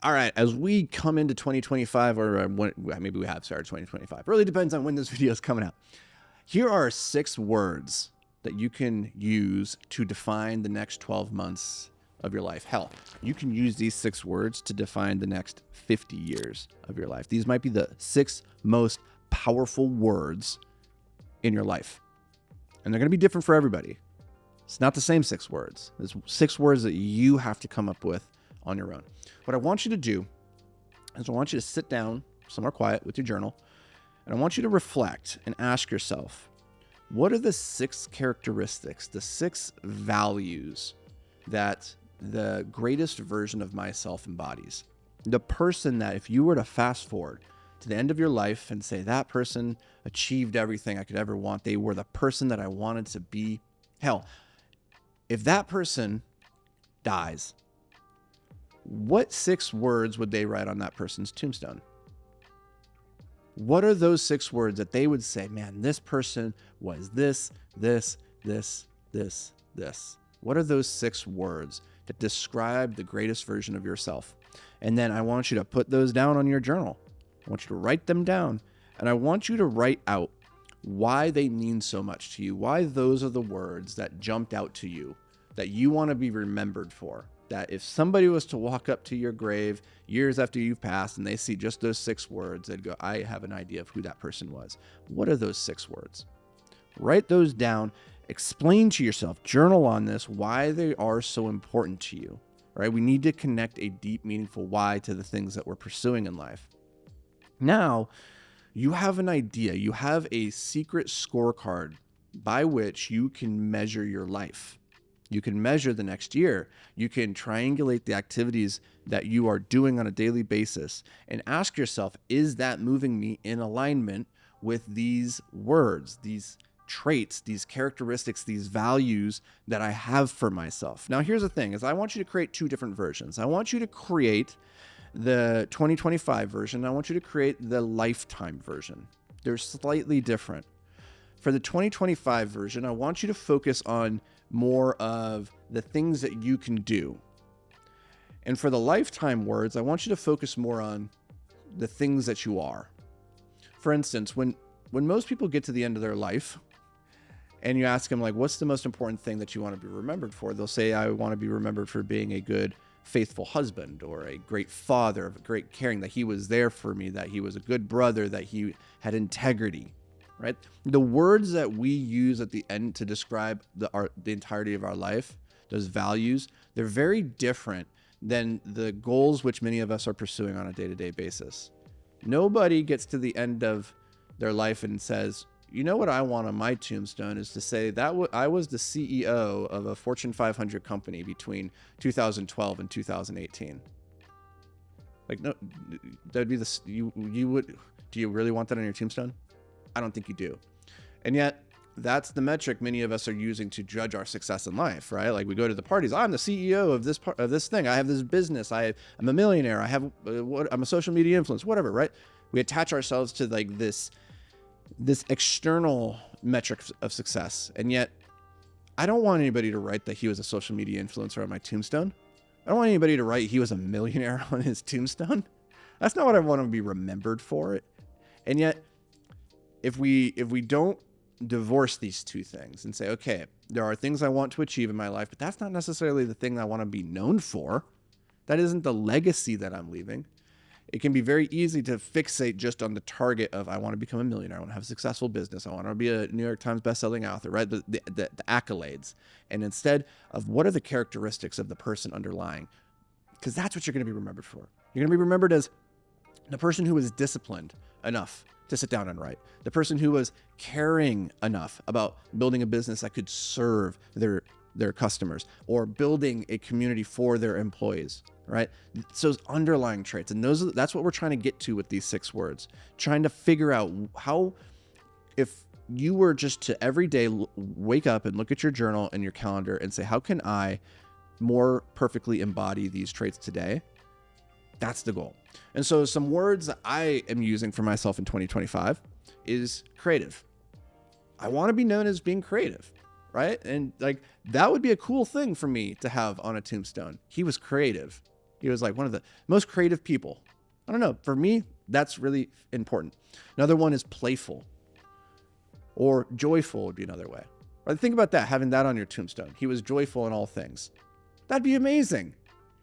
All right, as we come into 2025, or maybe we have started 2025, really depends on when this video is coming out. Here are 6 words that you can use to define the next 12 months of your life. Hell, you can use these 6 words to define the next 50 years of your life. These might be the 6 most powerful words in your life. And they're going to be different for everybody. It's not the same 6 words. There's 6 words that you have to come up with on your own. What I want you to do is I want you to sit down somewhere quiet with your journal, and I want you to reflect and ask yourself, what are the 6 characteristics, the 6 values that the greatest version of myself embodies? The person that, if you were to fast forward to the end of your life and say that person achieved everything I could ever want, they were the person that I wanted to be. Hell, if that person dies, what 6 words would they write on that person's tombstone? What are those 6 words that they would say, man, this person was this, this, this, this, this? What are those 6 words that describe the greatest version of yourself? And then I want you to put those down on your journal. I want you to write them down. And I want you to write out why they mean so much to you, why those are the words that jumped out to you, that you want to be remembered for. That if somebody was to walk up to your grave years after you've passed and they see just those 6 words, they'd go, I have an idea of who that person was. What are those 6 words? Write those down. Explain to yourself, journal on this, why they are so important to you, right? We need to connect a deep, meaningful why to the things that we're pursuing in life. Now, you have an idea. You have a secret scorecard by which you can measure your life. You can measure the next year. You can triangulate the activities that you are doing on a daily basis and ask yourself, is that moving me in alignment with these words, these traits, these characteristics, these values that I have for myself? Now, here's the thing, is I want you to create 2 different versions. I want you to create the 2025 version. I want you to create the lifetime version. They're slightly different. For the 2025 version, I want you to focus on more of the things that you can do. And for the lifetime words, I want you to focus more on the things that you are. For instance, when most people get to the end of their life and you ask them, like, what's the most important thing that you want to be remembered for? They'll say, I want to be remembered for being a good, faithful husband, or a great father, a great caring, that he was there for me, that he was a good brother, that he had integrity. Right? The words that we use at the end to describe the entirety of our life, those values, they're very different than the goals which many of us are pursuing on a day-to-day basis. Nobody gets to the end of their life and says, you know what I want on my tombstone is to say that I was the CEO of a Fortune 500 company between 2012 and 2018. Like, no, that'd be you would, do you really want that on your tombstone? I don't think you do. And yet, that's the metric many of us are using to judge our success in life, right? Like, we go to the parties. I'm the CEO of this thing. I have this business. I'm a millionaire. I'm a social media influencer, whatever, right? We attach ourselves to like this external metric of success. And yet, I don't want anybody to write that he was a social media influencer on my tombstone. I don't want anybody to write he was a millionaire on his tombstone. That's not what I want to be remembered for. And yet, if we don't divorce these 2 things and say, okay, there are things I want to achieve in my life, but that's not necessarily the thing I want to be known for. That isn't the legacy that I'm leaving. It can be very easy to fixate just on the target of, I want to become a millionaire. I want to have a successful business. I want to be a New York Times bestselling author, right? The accolades. And instead of, what are the characteristics of the person underlying? Because that's what you're going to be remembered for. You're going to be remembered as the person who was disciplined enough to sit down and write. The person who was caring enough about building a business that could serve their customers, or building a community for their employees, right? So those underlying traits, and that's what we're trying to get to with these 6 words, trying to figure out how, if you were just to every day wake up and look at your journal and your calendar and say, how can I more perfectly embody these traits today? That's the goal. And so some words that I am using for myself in 2025 is creative. I want to be known as being creative, right? And like, that would be a cool thing for me to have on a tombstone. He was creative. He was like one of the most creative people. I don't know. For me, that's really important. Another one is playful, or joyful would be another way. Or think about that, having that on your tombstone. He was joyful in all things. That'd be amazing.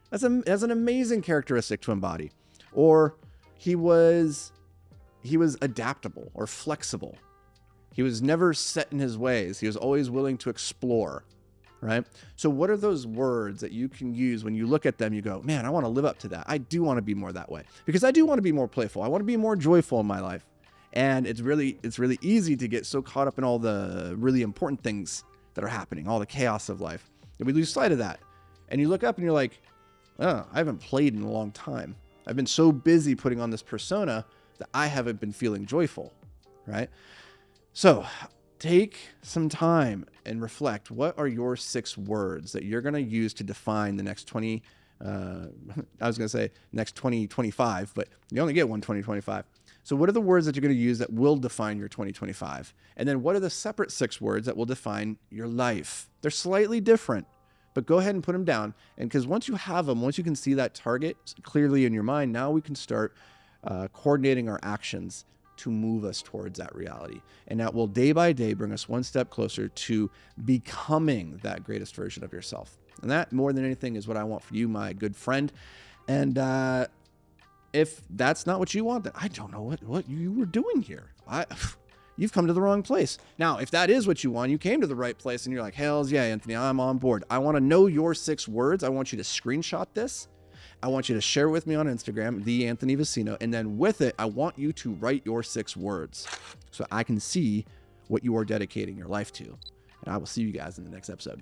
That's an amazing characteristic to embody. Or he was adaptable or flexible. He was never set in his ways. He was always willing to explore, right? So what are those words that you can use when you look at them, you go, man, I want to live up to that. I do want to be more that way, because I do want to be more playful. I want to be more joyful in my life. And it's really easy to get so caught up in all the really important things that are happening, all the chaos of life, that we lose sight of that. And you look up and you're like, oh, I haven't played in a long time. I've been so busy putting on this persona that I haven't been feeling joyful, right? So take some time and reflect. What are your 6 words that you're going to use to define the next 2025, but you only get one 2025. So what are the words that you're going to use that will define your 2025? And then what are the separate 6 words that will define your life? They're slightly different, but go ahead and put them down. And because once you have them, once you can see that target clearly in your mind, now we can start coordinating our actions to move us towards that reality. And that will day by day bring us one step closer to becoming that greatest version of yourself. And that, more than anything, is what I want for you, my good friend. And if that's not what you want, then I don't know what you were doing here. You've come to the wrong place. Now, if that is what you want, you came to the right place and you're like, hells yeah, Anthony, I'm on board. I want to know your 6 words. I want you to screenshot this. I want you to share with me on Instagram, the Anthony Vicino. And then with it, I want you to write your 6 words so I can see what you are dedicating your life to. And I will see you guys in the next episode.